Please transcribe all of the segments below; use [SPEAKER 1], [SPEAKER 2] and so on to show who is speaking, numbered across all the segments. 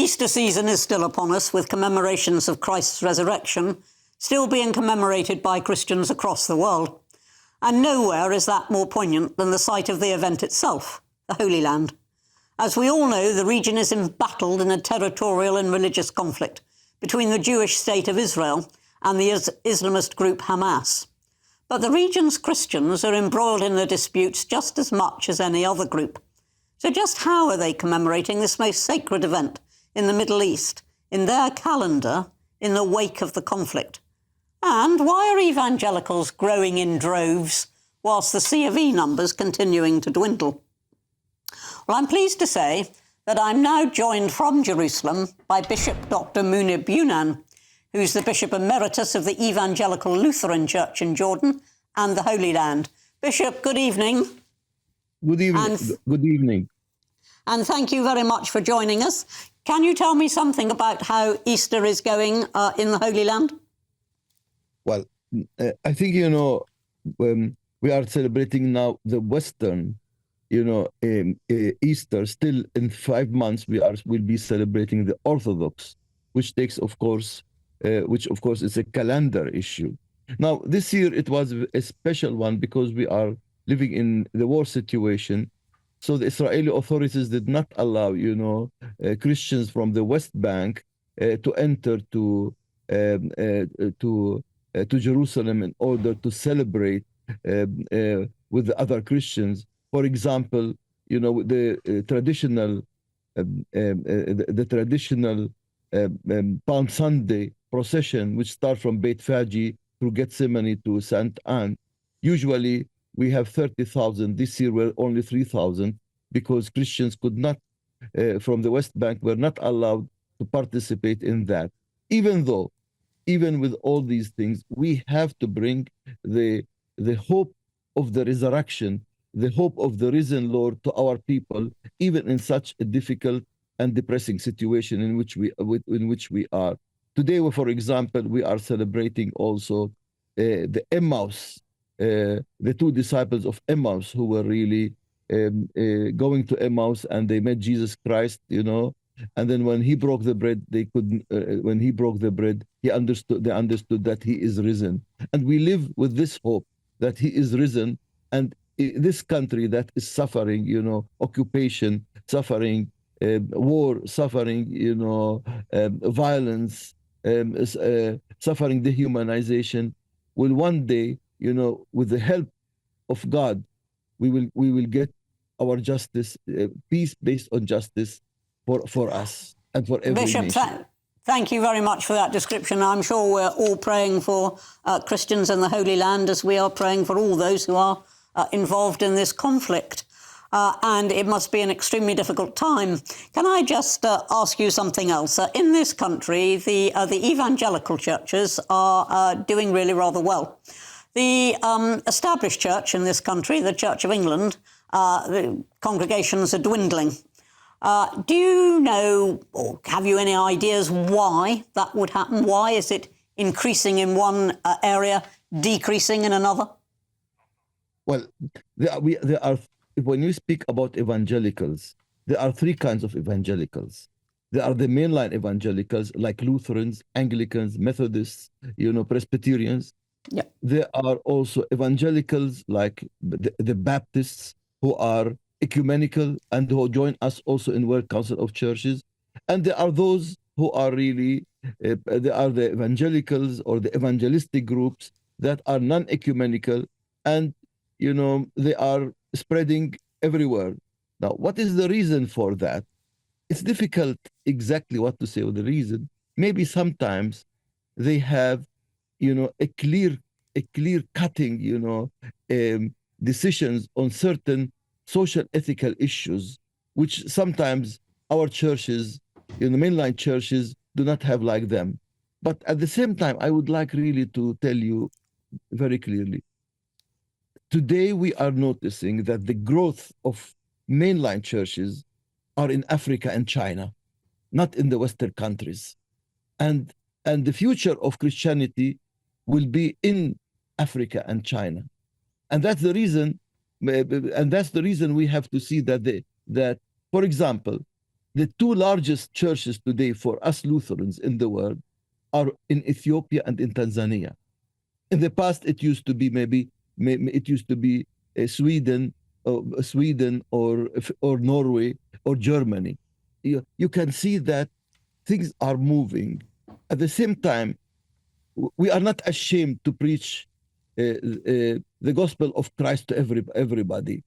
[SPEAKER 1] Easter season is still upon us, with commemorations of Christ's resurrection still being commemorated by Christians across the world. And nowhere is that more poignant than the site of the event itself, the Holy Land. As we all know, the region is embattled in a territorial and religious conflict between the Jewish state of Israel and the Islamist group Hamas. But the region's Christians are embroiled in the disputes just as much as any other group. So just how are they commemorating this most sacred event in the Middle East, in their calendar, in the wake of the conflict? And why are evangelicals growing in droves whilst the C of E numbers continuing to dwindle? Well, I'm pleased to say that I'm now joined from Jerusalem by Bishop Dr. Munib Younan, who's the Bishop Emeritus of the Evangelical Lutheran Church in Jordan and the Holy Land. Bishop, good evening.
[SPEAKER 2] Good evening. Good evening.
[SPEAKER 1] And thank you very much for joining us. Can you tell me something about how Easter is going in the Holy Land?
[SPEAKER 2] Well, I think, we are celebrating now the Western, Easter. Still in 5 months, will be celebrating the Orthodox, which takes, of course, is a calendar issue. Now, this year it was a special one because we are living in the war situation. So the Israeli authorities did not allow, Christians from the West Bank to enter to Jerusalem in order to celebrate with the other Christians. For example, the traditional Palm Sunday procession, which starts from Beit Faji through Gethsemane to St. Anne. Usually we have 30,000. This year we're only 3,000 because Christians could not, from the West Bank, were not allowed to participate in that. Even with all these things, we have to bring the hope of the resurrection, the hope of the risen Lord to our people, even in such a difficult and depressing situation in which we are. Today, for example, we are celebrating also the Emmaus, the 2 disciples of Emmaus who were really going to Emmaus, and they met Jesus Christ, and then when he broke the bread, they couldn't. When he broke the bread, they understood that he is risen, and we live with this hope that he is risen. And this country that is suffering, occupation, suffering war, suffering, violence, suffering dehumanization, will one day, with the help of God, we will get our justice, peace based on justice for us and for every
[SPEAKER 1] Bishop,
[SPEAKER 2] nation.
[SPEAKER 1] Thank you very much for that description. I'm sure we're all praying for Christians in the Holy Land, as we are praying for all those who are involved in this conflict. And it must be an extremely difficult time. Can I just ask you something else? In this country, the evangelical churches are doing really rather well. The established church in this country, the Church of England, the congregations are dwindling. Do you know, or have you any ideas why that would happen? Why is it increasing in one area, decreasing in another?
[SPEAKER 2] Well, there are. When you speak about evangelicals, there are 3 kinds of evangelicals. There are the mainline evangelicals, like Lutherans, Anglicans, Methodists, Presbyterians.
[SPEAKER 1] Yeah.
[SPEAKER 2] There are also evangelicals like the Baptists, who are ecumenical and who join us also in World Council of Churches. And there are those who are really, there are the evangelicals or the evangelistic groups that are non-ecumenical, and, they are spreading everywhere. Now, what is the reason for that? It's difficult exactly what to say with the reason. Maybe sometimes they have, a clear cutting, decisions on certain social ethical issues, which sometimes our churches, mainline churches, do not have like them. But at the same time, I would like really to tell you very clearly, today we are noticing that the growth of mainline churches are in Africa and China, not in the Western countries. And the future of Christianity will be in Africa and China. And that's the reason we have to see that, for example, the two largest churches today for us Lutherans in the world are in Ethiopia and in Tanzania. In the past, it used to be Sweden, or Norway or Germany. You can see that things are moving. At the same time, we are not ashamed to preach the gospel of Christ to everybody.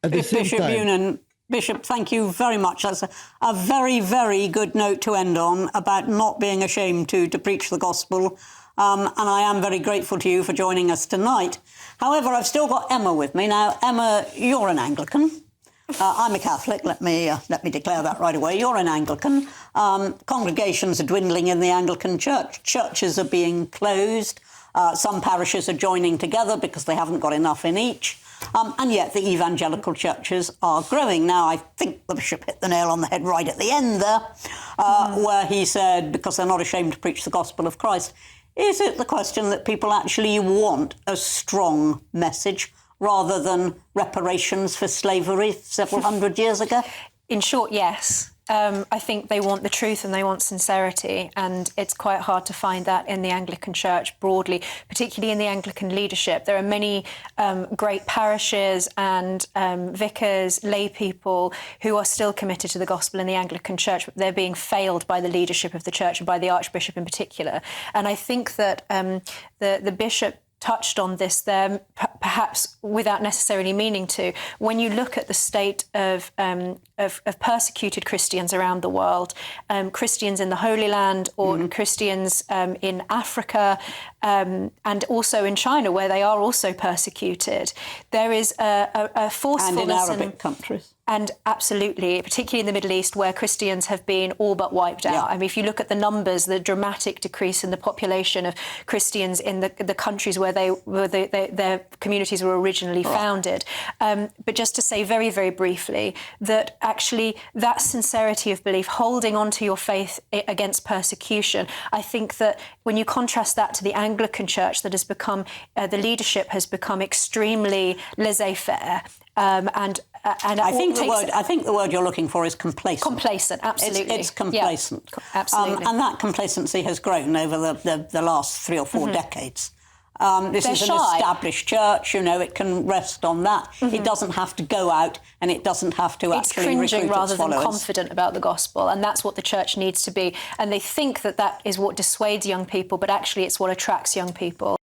[SPEAKER 2] At the same
[SPEAKER 1] Bishop
[SPEAKER 2] time,
[SPEAKER 1] Younan, Bishop, thank you very much. That's a very, very good note to end on about not being ashamed to preach the gospel. And I am very grateful to you for joining us tonight. However, I've still got Emma with me. Now, Emma, you're an Anglican. I'm a Catholic. Let me declare that right away. You're an Anglican. Congregations are dwindling in the Anglican Church. Churches are being closed. Some parishes are joining together because they haven't got enough in each. And yet the evangelical churches are growing. Now, I think the bishop hit the nail on the head right at the end there, where he said, because they're not ashamed to preach the gospel of Christ. Is it the question that people actually want a strong message rather than reparations for slavery several hundred years ago?
[SPEAKER 3] In short, yes. I think they want the truth and they want sincerity, and it's quite hard to find that in the Anglican Church broadly, particularly in the Anglican leadership. There are many great parishes and vicars, lay people who are still committed to the gospel in the Anglican Church, but they're being failed by the leadership of the Church and by the Archbishop in particular. And I think that the bishop touched on this there, perhaps without necessarily meaning to. When you look at the state of persecuted Christians around the world, Christians in the Holy Land or Christians in Africa, and also in China, where they are also persecuted, there is a forcefulness.
[SPEAKER 1] And in Arabic countries.
[SPEAKER 3] And absolutely, particularly in the Middle East, where Christians have been all but wiped out. I mean, if you look at the numbers, the dramatic decrease in the population of Christians in the countries where their communities were originally founded. But just to say very, very briefly that actually that sincerity of belief, holding on to your faith against persecution, I think that when you contrast that to the Anglican Church that has become, the leadership has become extremely laissez-faire,
[SPEAKER 1] I think the word you're looking for is complacent.
[SPEAKER 3] Complacent, absolutely.
[SPEAKER 1] It's complacent.
[SPEAKER 3] Yeah, absolutely.
[SPEAKER 1] And that complacency has grown over the last 3 or 4 decades. This
[SPEAKER 3] They're
[SPEAKER 1] is
[SPEAKER 3] shy.
[SPEAKER 1] an established church, it can rest on that. It doesn't have to go out and it doesn't have to actually recruit its followers.
[SPEAKER 3] It's cringing rather than confident about the gospel, and that's what the church needs to be. And they think that is what dissuades young people, but actually it's what attracts young people.